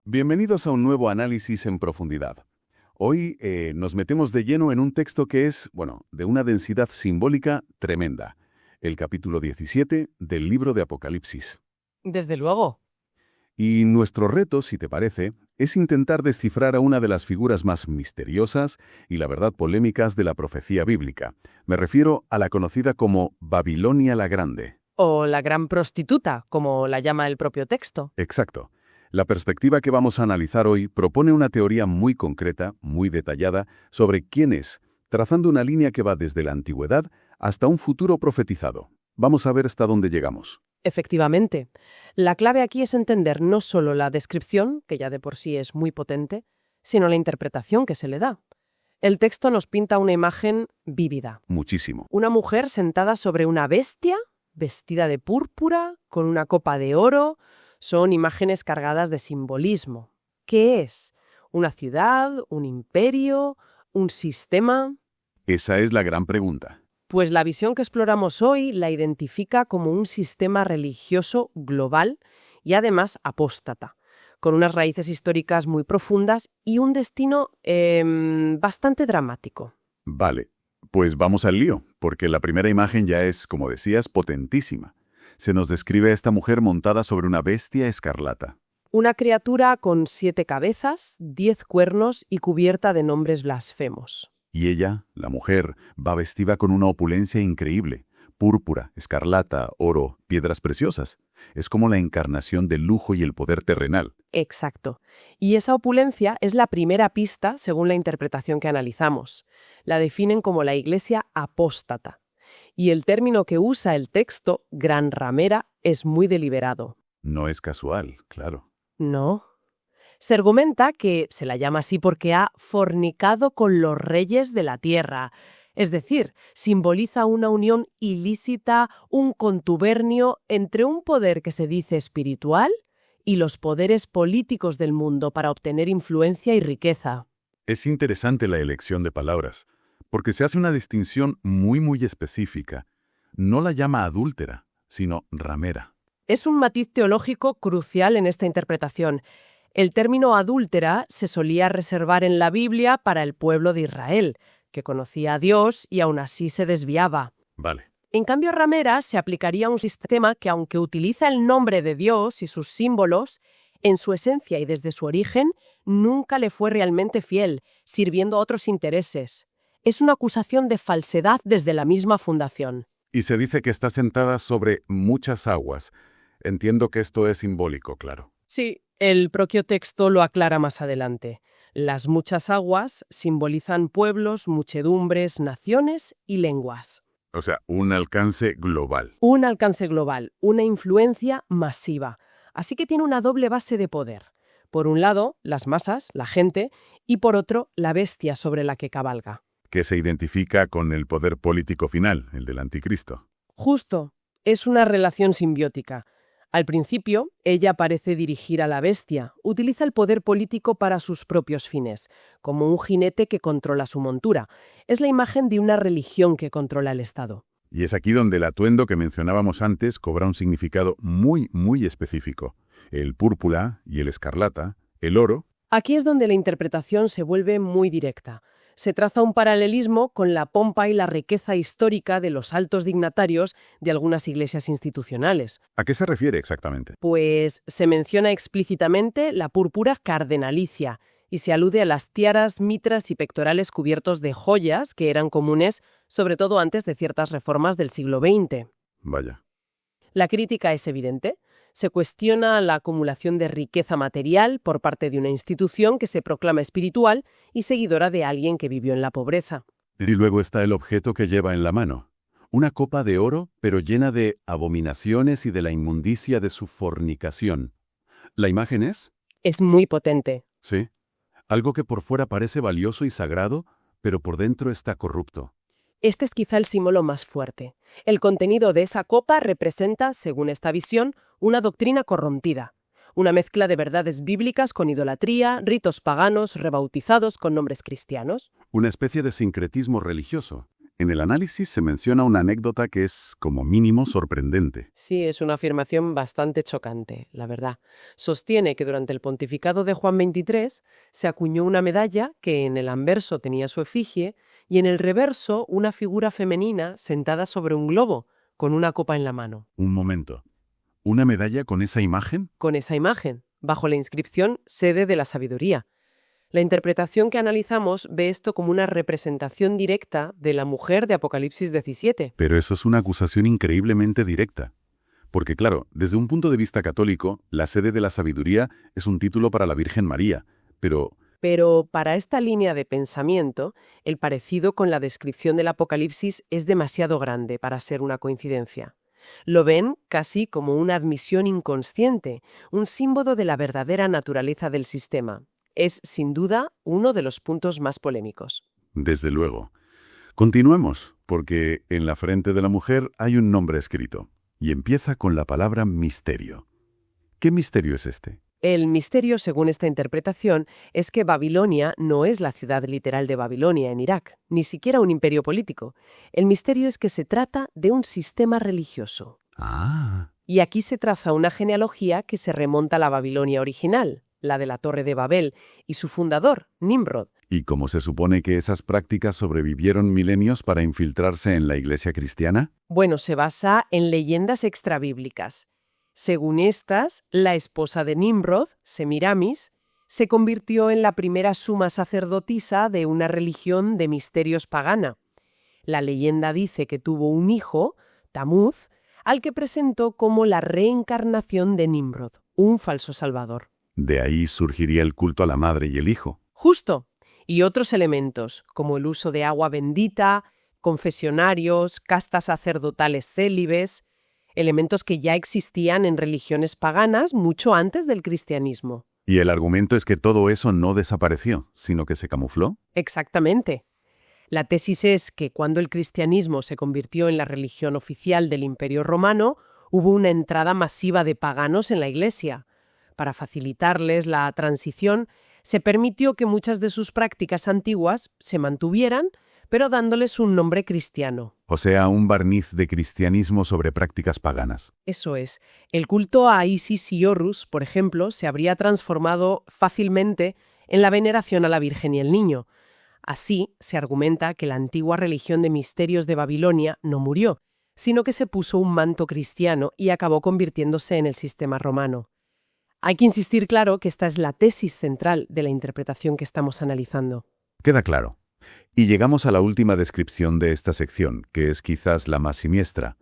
Bienvenidos a un nuevo análisis en profundidad. Hoy nos metemos de lleno en un texto que es, de una densidad simbólica tremenda. El capítulo 17 del libro de Apocalipsis. Desde luego. Y nuestro reto, si te parece, es intentar descifrar a una de las figuras más misteriosas y la verdad polémicas de la profecía bíblica. Me refiero a la conocida como Babilonia la Grande. O la gran prostituta, como la llama el propio texto. Exacto. La perspectiva que vamos a analizar hoy propone una teoría muy concreta, muy detallada, sobre quién es, trazando una línea que va desde la antigüedad hasta un futuro profetizado. Vamos a ver hasta dónde llegamos. Efectivamente. La clave aquí es entender no solo la descripción, que ya de por sí es muy potente, sino la interpretación que se le da. El texto nos pinta una imagen vívida. Muchísimo. Una mujer sentada sobre una bestia, vestida de púrpura, con una copa de oro. Son imágenes cargadas de simbolismo. ¿Qué es? ¿Una ciudad? ¿Un imperio? ¿Un sistema? Esa es la gran pregunta. Pues la visión que exploramos hoy la identifica como un sistema religioso global y además apóstata, con unas raíces históricas muy profundas y un destino bastante dramático. Vale, pues vamos al lío, porque la primera imagen ya es, como decías, potentísima. Se nos describe a esta mujer montada sobre una bestia escarlata. Una criatura con 7 cabezas, 10 cuernos y cubierta de nombres blasfemos. Y ella, la mujer, va vestida con una opulencia increíble. Púrpura, escarlata, oro, piedras preciosas. Es como la encarnación del lujo y el poder terrenal. Exacto. Y esa opulencia es la primera pista según la interpretación que analizamos. La definen como la iglesia apóstata. Y el término que usa el texto, gran ramera, es muy deliberado. No es casual, claro. No. Se argumenta que se la llama así porque ha fornicado con los reyes de la tierra. Es decir, simboliza una unión ilícita, un contubernio entre un poder que se dice espiritual y los poderes políticos del mundo para obtener influencia y riqueza. Es interesante la elección de palabras, porque se hace una distinción muy específica. No la llama adúltera, sino ramera. Es un matiz teológico crucial en esta interpretación. El término adúltera se solía reservar en la Biblia para el pueblo de Israel, que conocía a Dios y aún así se desviaba. Vale. En cambio, ramera se aplicaría a un sistema que, aunque utiliza el nombre de Dios y sus símbolos, en su esencia y desde su origen, nunca le fue realmente fiel, sirviendo a otros intereses. Es una acusación de falsedad desde la misma fundación. Y se dice que está sentada sobre muchas aguas. Entiendo que esto es simbólico, claro. Sí, el propio texto lo aclara más adelante. Las muchas aguas simbolizan pueblos, muchedumbres, naciones y lenguas. O sea, un alcance global. Un alcance global, una influencia masiva. Así que tiene una doble base de poder. Por un lado, las masas, la gente, y por otro, la bestia sobre la que cabalga. Que se identifica con el poder político final, el del anticristo. Justo, es una relación simbiótica. Al principio, ella parece dirigir a la bestia, utiliza el poder político para sus propios fines, como un jinete que controla su montura. Es la imagen de una religión que controla el Estado. Y es aquí donde el atuendo que mencionábamos antes cobra un significado muy específico. El púrpura y el escarlata, el oro. Aquí es donde la interpretación se vuelve muy directa. Se traza un paralelismo con la pompa y la riqueza histórica de los altos dignatarios de algunas iglesias institucionales. ¿A qué se refiere exactamente? Pues se menciona explícitamente la púrpura cardenalicia y se alude a las tiaras, mitras y pectorales cubiertos de joyas que eran comunes, sobre todo antes de ciertas reformas del siglo XX. Vaya. La crítica es evidente. Se cuestiona la acumulación de riqueza material por parte de una institución que se proclama espiritual y seguidora de alguien que vivió en la pobreza. Y luego está el objeto que lleva en la mano. Una copa de oro, pero llena de abominaciones y de la inmundicia de su fornicación. ¿La imagen es? Es muy potente. Sí. Algo que por fuera parece valioso y sagrado, pero por dentro está corrupto. Este es quizá el símbolo más fuerte. El contenido de esa copa representa, según esta visión, una doctrina corrompida. Una mezcla de verdades bíblicas con idolatría, ritos paganos rebautizados con nombres cristianos. Una especie de sincretismo religioso. En el análisis se menciona una anécdota que es, como mínimo, sorprendente. Sí, es una afirmación bastante chocante, la verdad. Sostiene que durante el pontificado de Juan XXIII se acuñó una medalla que en el anverso tenía su efigie y en el reverso una figura femenina sentada sobre un globo, con una copa en la mano. Un momento. ¿Una medalla con esa imagen? Con esa imagen, bajo la inscripción Sede de la Sabiduría. La interpretación que analizamos ve esto como una representación directa de la mujer de Apocalipsis 17. Pero eso es una acusación increíblemente directa. Porque claro, desde un punto de vista católico, la sede de la sabiduría es un título para la Virgen María. Pero para esta línea de pensamiento, el parecido con la descripción del Apocalipsis es demasiado grande para ser una coincidencia. Lo ven casi como una admisión inconsciente, un símbolo de la verdadera naturaleza del sistema. Es, sin duda, uno de los puntos más polémicos. Desde luego. Continuemos, porque en la frente de la mujer hay un nombre escrito, y empieza con la palabra misterio. ¿Qué misterio es este? El misterio, según esta interpretación, es que Babilonia no es la ciudad literal de Babilonia en Irak, ni siquiera un imperio político. El misterio es que se trata de un sistema religioso. Ah. Y aquí se traza una genealogía que se remonta a la Babilonia original, la de la Torre de Babel, y su fundador, Nimrod. ¿Y cómo se supone que esas prácticas sobrevivieron milenios para infiltrarse en la iglesia cristiana? Bueno, se basa en leyendas extrabíblicas. Según estas, la esposa de Nimrod, Semiramis, se convirtió en la primera suma sacerdotisa de una religión de misterios pagana. La leyenda dice que tuvo un hijo, Tamuz, al que presentó como la reencarnación de Nimrod, un falso salvador. De ahí surgiría el culto a la madre y el hijo. Justo. Y otros elementos, como el uso de agua bendita, confesionarios, castas sacerdotales célibes, elementos que ya existían en religiones paganas mucho antes del cristianismo. Y el argumento es que todo eso no desapareció, sino que se camufló. Exactamente. La tesis es que cuando el cristianismo se convirtió en la religión oficial del Imperio Romano, hubo una entrada masiva de paganos en la Iglesia. Para facilitarles la transición, se permitió que muchas de sus prácticas antiguas se mantuvieran, pero dándoles un nombre cristiano. O sea, un barniz de cristianismo sobre prácticas paganas. Eso es. El culto a Isis y Horus, por ejemplo, se habría transformado fácilmente en la veneración a la Virgen y el Niño. Así, se argumenta que la antigua religión de misterios de Babilonia no murió, sino que se puso un manto cristiano y acabó convirtiéndose en el sistema romano. Hay que insistir, claro, que esta es la tesis central de la interpretación que estamos analizando. Queda claro. Y llegamos a la última descripción de esta sección, que es quizás la más siniestra.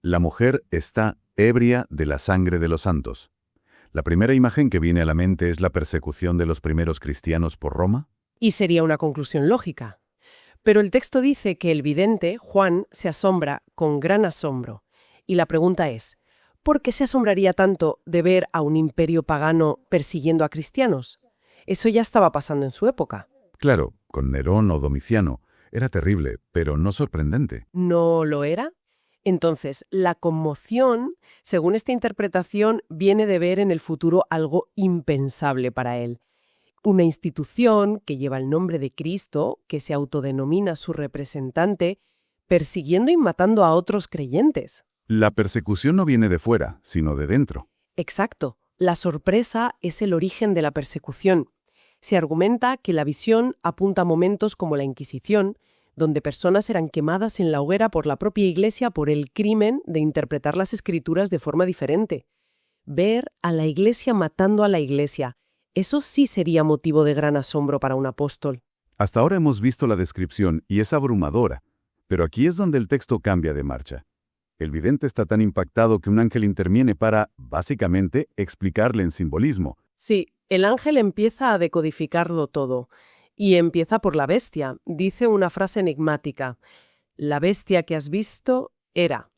La mujer está ebria de la sangre de los santos. La primera imagen que viene a la mente es la persecución de los primeros cristianos por Roma. Y sería una conclusión lógica. Pero el texto dice que el vidente, Juan, se asombra con gran asombro. Y la pregunta es, ¿por qué se asombraría tanto de ver a un imperio pagano persiguiendo a cristianos? Eso ya estaba pasando en su época. Claro, con Nerón o Domiciano. Era terrible, pero no sorprendente. ¿No lo era? Entonces, la conmoción, según esta interpretación, viene de ver en el futuro algo impensable para él. Una institución que lleva el nombre de Cristo, que se autodenomina su representante, persiguiendo y matando a otros creyentes. La persecución no viene de fuera, sino de dentro. Exacto. La sorpresa es el origen de la persecución. Se argumenta que la visión apunta a momentos como la Inquisición, donde personas eran quemadas en la hoguera por la propia Iglesia por el crimen de interpretar las Escrituras de forma diferente. Ver a la Iglesia matando a la Iglesia, eso sí sería motivo de gran asombro para un apóstol. Hasta ahora hemos visto la descripción y es abrumadora, pero aquí es donde el texto cambia de marcha. El vidente está tan impactado que un ángel interviene para, básicamente, explicarle en simbolismo. Sí, el ángel empieza a decodificarlo todo. Y empieza por la bestia. Dice una frase enigmática. La bestia que has visto era,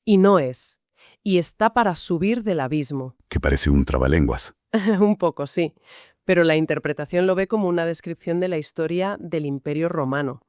y no es, y está para subir del abismo. Que parece un trabalenguas. Un poco, sí. Pero la interpretación lo ve como una descripción de la historia del Imperio Romano.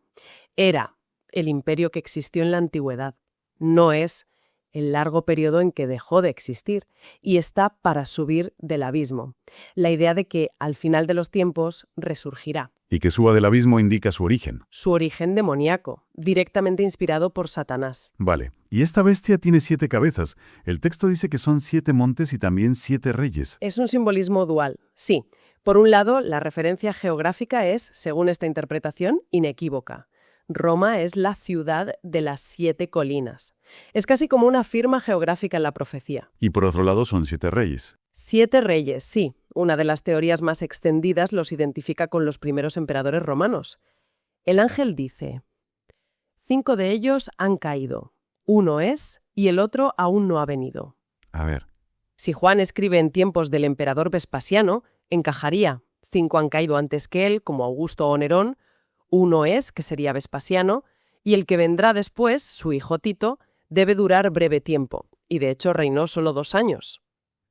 Era el imperio que existió en la antigüedad. No es el largo periodo en que dejó de existir, y está para subir del abismo. La idea de que al final de los tiempos resurgirá. Y que suba del abismo indica su origen. Su origen demoníaco, directamente inspirado por Satanás. Vale. Y esta bestia tiene 7 cabezas. El texto dice que son 7 montes y también 7 reyes. Es un simbolismo dual, sí. Por un lado, la referencia geográfica es, según esta interpretación, inequívoca. Roma es la ciudad de las 7 colinas. Es casi como una firma geográfica en la profecía. Y por otro lado son 7 reyes. 7 reyes, sí. Una de las teorías más extendidas los identifica con los primeros emperadores romanos. El ángel dice: 5 de ellos han caído. Uno es, y el otro aún no ha venido. A ver. Si Juan escribe en tiempos del emperador Vespasiano, encajaría. 5 han caído antes que él, como Augusto o Nerón. Uno es, que sería Vespasiano, y el que vendrá después, su hijo Tito, debe durar breve tiempo, y de hecho reinó solo 2 años.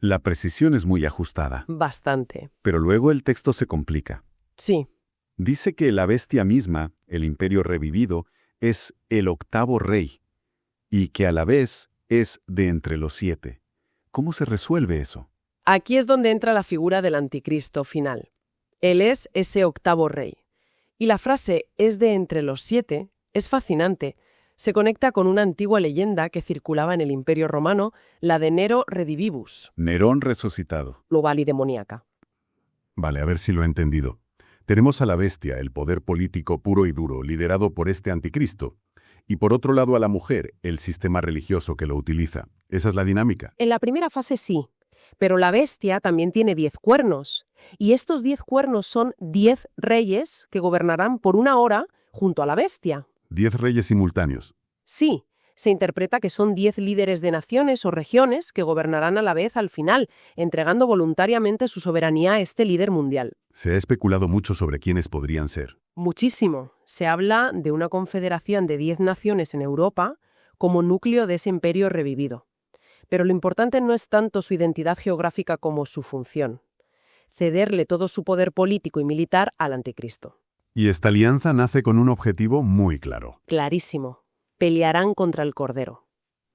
La precisión es muy ajustada. Bastante. Pero luego el texto se complica. Sí, Dice que la bestia misma, el imperio revivido, es el 8º rey, y que a la vez es de entre los 7. ¿Cómo se resuelve eso? aquí es donde entra la figura del anticristo final. Él es ese 8º rey. Y la frase «es de entre los 7» es fascinante. Se conecta con una antigua leyenda que circulaba en el Imperio Romano, la de Nero Redivivus, Nerón resucitado. global y demoníaca. Vale, a ver si lo he entendido. Tenemos a la bestia, el poder político puro y duro, liderado por este anticristo. Y por otro lado a la mujer, el sistema religioso que lo utiliza. Esa es la dinámica. En la primera fase sí, pero la bestia también tiene 10 cuernos. Y estos 10 cuernos son 10 reyes que gobernarán por 1 hora junto a la bestia. 10 reyes simultáneos. Sí, se interpreta que son 10 líderes de naciones o regiones que gobernarán a la vez al final, entregando voluntariamente su soberanía a este líder mundial. Se ha especulado mucho sobre quiénes podrían ser. Muchísimo. Se habla de una confederación de 10 naciones en Europa como núcleo de ese imperio revivido. Pero lo importante no es tanto su identidad geográfica como su función. Cederle todo su poder político y militar al anticristo. Y esta alianza nace con un objetivo muy claro. Clarísimo. Pelearán contra el Cordero.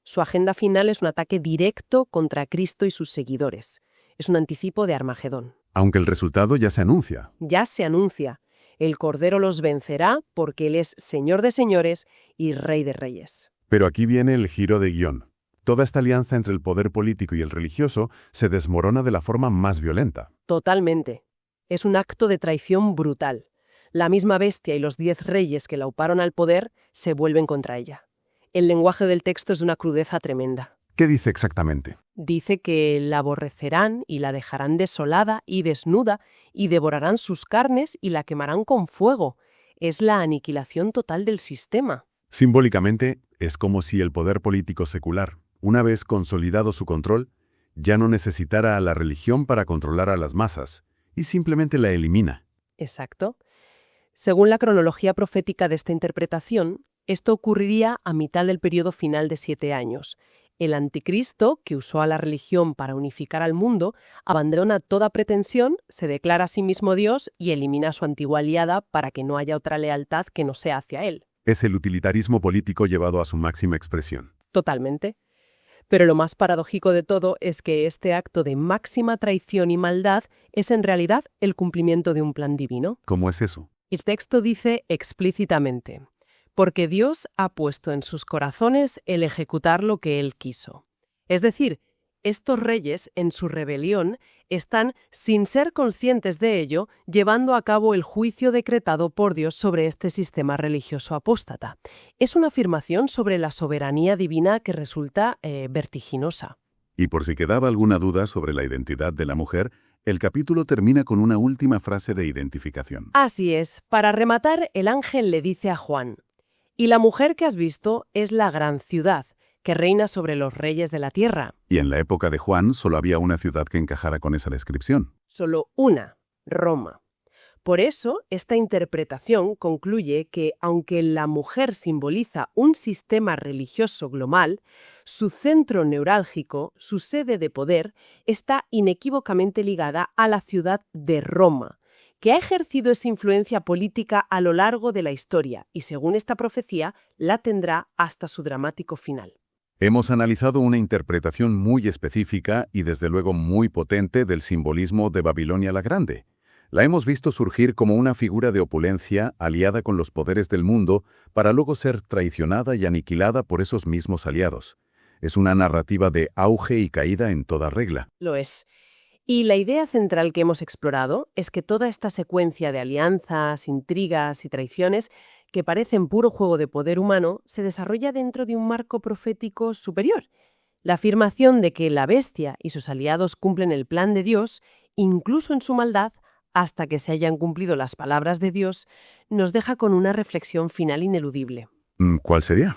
Su agenda final es un ataque directo contra Cristo y sus seguidores. Es un anticipo de Armagedón. Aunque el resultado ya se anuncia. Ya se anuncia. El Cordero los vencerá porque Él es Señor de señores y Rey de reyes. Pero aquí viene el giro de guión. Toda esta alianza entre el poder político y el religioso se desmorona de la forma más violenta. Totalmente. Es un acto de traición brutal. La misma bestia y los 10 reyes que la uparon al poder se vuelven contra ella. El lenguaje del texto es de una crudeza tremenda. ¿Qué dice exactamente? Dice que la aborrecerán y la dejarán desolada y desnuda y devorarán sus carnes y la quemarán con fuego. Es la aniquilación total del sistema. Simbólicamente, es como si el poder político secular, una vez consolidado su control, ya no necesitara a la religión para controlar a las masas, y simplemente la elimina. Exacto. Según la cronología profética de esta interpretación, esto ocurriría a mitad del periodo final de 7 años. El anticristo, que usó a la religión para unificar al mundo, abandona toda pretensión, se declara a sí mismo Dios y elimina a su antigua aliada para que no haya otra lealtad que no sea hacia él. Es el utilitarismo político llevado a su máxima expresión. Totalmente. Pero lo más paradójico de todo es que este acto de máxima traición y maldad es en realidad el cumplimiento de un plan divino. ¿Cómo es eso? El texto dice explícitamente: porque Dios ha puesto en sus corazones el ejecutar lo que Él quiso. Es decir, estos reyes, en su rebelión, están, sin ser conscientes de ello, llevando a cabo el juicio decretado por Dios sobre este sistema religioso apóstata. Es una afirmación sobre la soberanía divina que resulta vertiginosa. Y por si quedaba alguna duda sobre la identidad de la mujer, el capítulo termina con una última frase de identificación. Así es. Para rematar, el ángel le dice a Juan: y la mujer que has visto es la gran ciudad, que reina sobre los reyes de la tierra. Y en la época de Juan solo había una ciudad que encajara con esa descripción. Solo una, Roma. Por eso, esta interpretación concluye que, aunque la mujer simboliza un sistema religioso global, su centro neurálgico, su sede de poder, está inequívocamente ligada a la ciudad de Roma, que ha ejercido esa influencia política a lo largo de la historia y, según esta profecía, la tendrá hasta su dramático final. Hemos analizado una interpretación muy específica y desde luego muy potente del simbolismo de Babilonia la Grande. La hemos visto surgir como una figura de opulencia aliada con los poderes del mundo para luego ser traicionada y aniquilada por esos mismos aliados. Es una narrativa de auge y caída en toda regla. Lo es. Y la idea central que hemos explorado es que toda esta secuencia de alianzas, intrigas y traiciones que parecen puro juego de poder humano se desarrolla dentro de un marco profético superior. La afirmación de que la bestia y sus aliados cumplen el plan de Dios, incluso en su maldad, hasta que se hayan cumplido las palabras de Dios, nos deja con una reflexión final ineludible. ¿Cuál sería?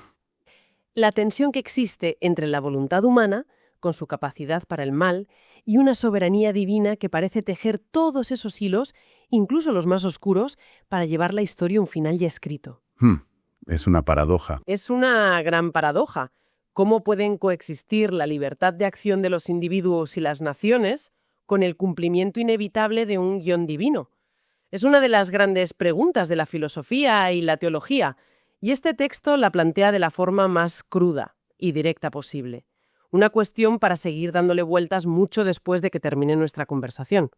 La tensión que existe entre la voluntad humana, con su capacidad para el mal, y una soberanía divina que parece tejer todos esos hilos, incluso los más oscuros, para llevar la historia a un final ya escrito. Es una paradoja. Es una gran paradoja. ¿Cómo pueden coexistir la libertad de acción de los individuos y las naciones con el cumplimiento inevitable de un guión divino? Es una de las grandes preguntas de la filosofía y la teología, y este texto la plantea de la forma más cruda y directa posible. Una cuestión para seguir dándole vueltas mucho después de que termine nuestra conversación.